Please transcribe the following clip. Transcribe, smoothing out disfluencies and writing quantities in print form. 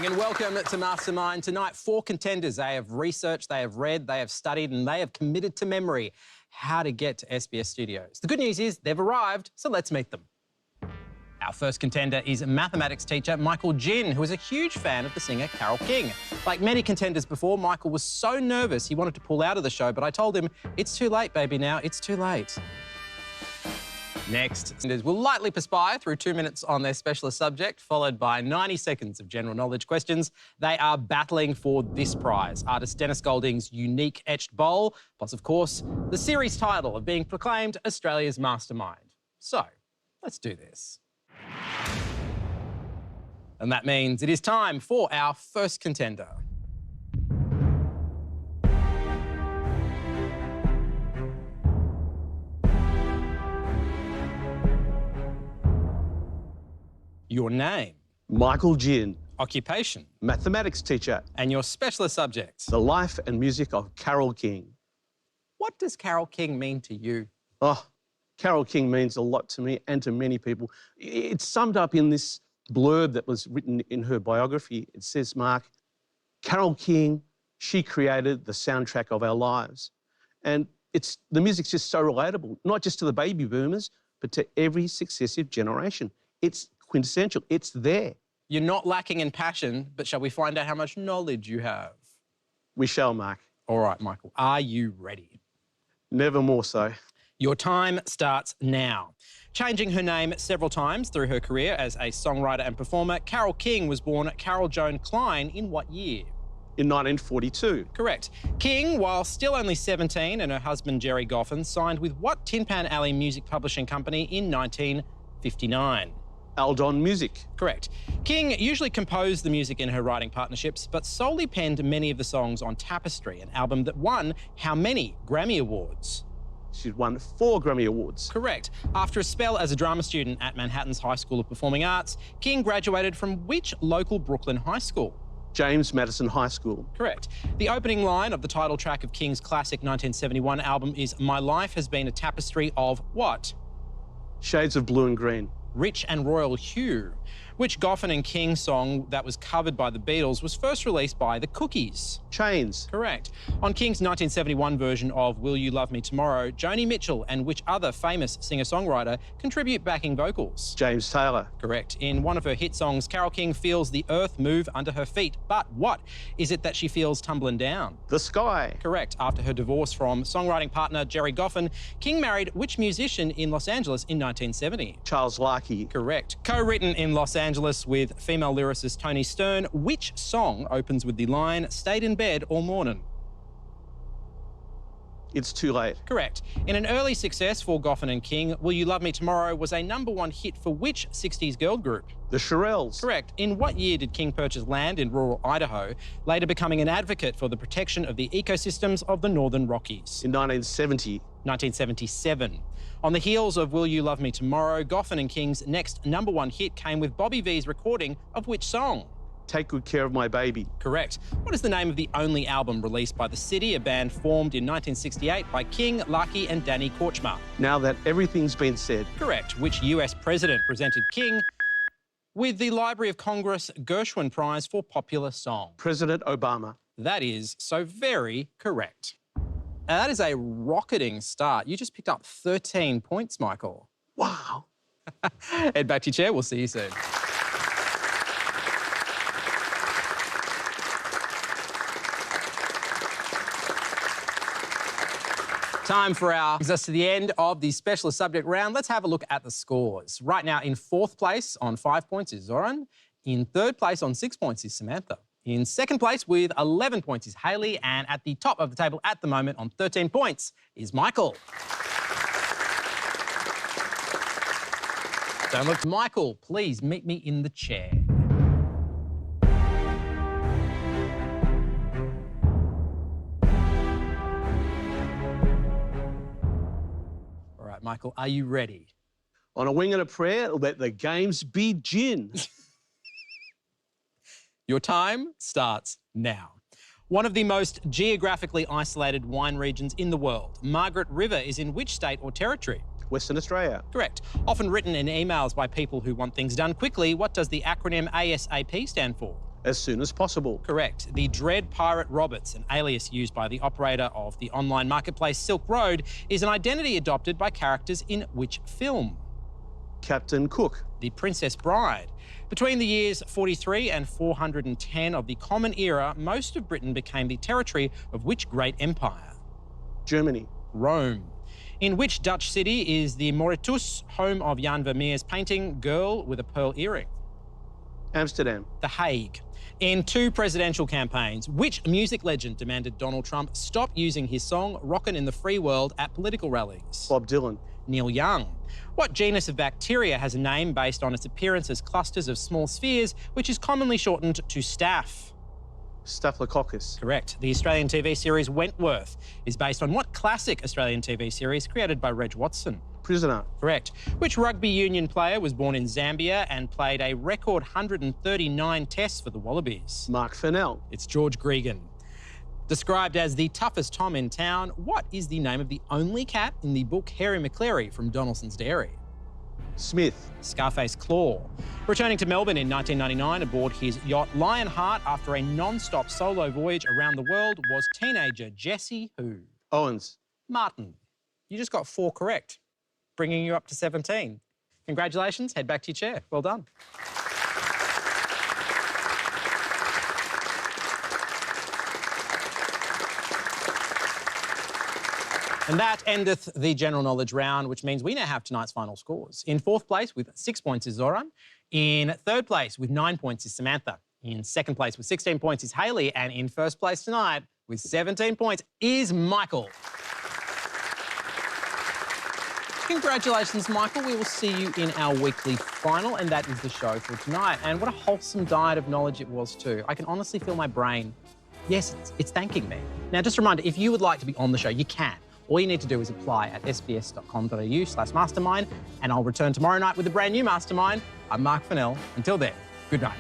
morning and welcome to Mastermind. Tonight, 4 contenders. They have researched, they have read, they have studied and they have committed to memory how to get to SBS Studios. The good news is they've arrived, so let's meet them. Our first contender is mathematics teacher Michael Ginn, who is a huge fan of the singer Carole King. Like many contenders before, Michael was so nervous he wanted to pull out of the show, but I told him, it's too late, baby, now. It's too late. Next, will lightly perspire through 2 minutes on their specialist subject, followed by 90 seconds of general knowledge questions. They are battling for this prize, artist Dennis Golding's unique etched bowl, plus, of course, the series title of being proclaimed Australia's Mastermind. So, let's do this. And that means it is time for our first contender. Your name? Michael Ginn. Occupation? Mathematics teacher. And your specialist subjects? The life and music of Carole King. What does Carole King mean to you? Oh, Carole King means a lot to me and to many people. It's summed up in this blurb that was written in her biography. It says, Mark, Carole King, she created the soundtrack of our lives. And the music's just so relatable, not just to the baby boomers, but to every successive generation. It's quintessential. It's there. You're not lacking in passion, but shall we find out how much knowledge you have? We shall, Mark. All right, Michael, are you ready? Never more so. Your time starts now. Changing her name several times through her career as a songwriter and performer, Carole King was born Carole Joan Klein in what year? In 1942. Correct. King, while still only 17, and her husband Jerry Goffin signed with what Tin Pan Alley music publishing company in 1959? Aldon Music. Correct. King usually composed the music in her writing partnerships, but solely penned many of the songs on Tapestry, an album that won how many Grammy Awards? She'd won 4 Grammy Awards. Correct. After a spell as a drama student at Manhattan's High School of Performing Arts, King graduated from which local Brooklyn high school? James Madison High School. Correct. The opening line of the title track of King's classic 1971 album is "My life has been a tapestry of" what? Shades of blue and green. Rich and Royal Hue. Which Goffin and King song that was covered by the Beatles was first released by the Cookies? Chains. Correct. On King's 1971 version of Will You Love Me Tomorrow, Joni Mitchell and which other famous singer-songwriter contribute backing vocals? James Taylor. Correct. In one of her hit songs, Carole King feels the earth move under her feet. But what is it that she feels tumbling down? The sky. Correct. After her divorce from songwriting partner Jerry Goffin, King married which musician in Los Angeles in 1970? Charles Larkey. Correct. Co-written in Los Angeles with female lyricist Toni Stern, which song opens with the line, "Stayed in bed all morning"? It's too late. Correct. In an early success for Goffin and King, Will You Love Me Tomorrow was a #1 hit for which 60s girl group? The Shirelles. Correct. In what year did King purchase land in rural Idaho, later becoming an advocate for the protection of the ecosystems of the Northern Rockies? In 1970. 1977. On the heels of Will You Love Me Tomorrow, Goffin and King's next #1 hit came with Bobby V's recording of which song? Take Good Care of My Baby. Correct. What is the name of the only album released by The City, a band formed in 1968 by King, Larkey and Danny Korchmar? Now That Everything's Been Said. Correct. Which US president presented King with the Library of Congress Gershwin Prize for Popular Song? President Obama. That is so very correct. Now, that is a rocketing start. You just picked up 13 points, Michael. Wow. Head back to your chair. We'll see you soon. Time for brings us to the end of the specialist subject round. Let's have a look at the scores. Right now, in 4th place on 5 points is Zoran. In 3rd place on 6 points is Samantha. In 2nd place with 11 points is Hayley. And at the top of the table at the moment on 13 points is Michael. Don't look. Michael, please meet me in the chair. All right, Michael, are you ready? On a wing and a prayer, let the games begin. Your time starts now. One of the most geographically isolated wine regions in the world, Margaret River is in which state or territory? Western Australia. Correct. Often written in emails by people who want things done quickly, what does the acronym ASAP stand for? as soon as possible. Correct. The Dread Pirate Roberts, an alias used by the operator of the online marketplace Silk Road, is an identity adopted by characters in which film? Captain Cook. The Princess Bride. Between the years 43 and 410 of the Common Era, most of Britain became the territory of which great empire? Germany. Rome. In which Dutch city is the Mauritshuis, home of Jan Vermeer's painting Girl with a Pearl Earring? Amsterdam. The Hague. In 2 presidential campaigns, which music legend demanded Donald Trump stop using his song Rockin' in the Free World at political rallies? Bob Dylan. Neil Young. What genus of bacteria has a name based on its appearance as clusters of small spheres, which is commonly shortened to staph? Staphylococcus. Correct. The Australian TV series Wentworth is based on what classic Australian TV series created by Reg Watson? Prisoner. Correct. Which rugby union player was born in Zambia and played a record 139 tests for the Wallabies? Mark Fennell. It's George Gregan. Described as the toughest Tom in town, what is the name of the only cat in the book Harry McCleary from Donaldson's Dairy? Smith. Scarface Claw. Returning to Melbourne in 1999 aboard his yacht Lionheart after a non-stop solo voyage around the world was teenager Jesse who? Owens. Martin. You just got 4 correct, bringing you up to 17. Congratulations, head back to your chair. Well done. And that endeth the general knowledge round, which means we now have tonight's final scores. In 4th place with 6 points is Zoran. In 3rd place with 9 points is Samantha. In 2nd place with 16 points is Hayley. And in 1st place tonight with 17 points is Michael. Congratulations, Michael. We will see you in our weekly final, and that is the show for tonight. And what a wholesome diet of knowledge it was too. I can honestly feel my brain. Yes, it's thanking me. Now, just a reminder, if you would like to be on the show, you can. All you need to do is apply at sbs.com.au/mastermind, and I'll return tomorrow night with a brand new Mastermind. I'm Mark Fennell. Until then, good night.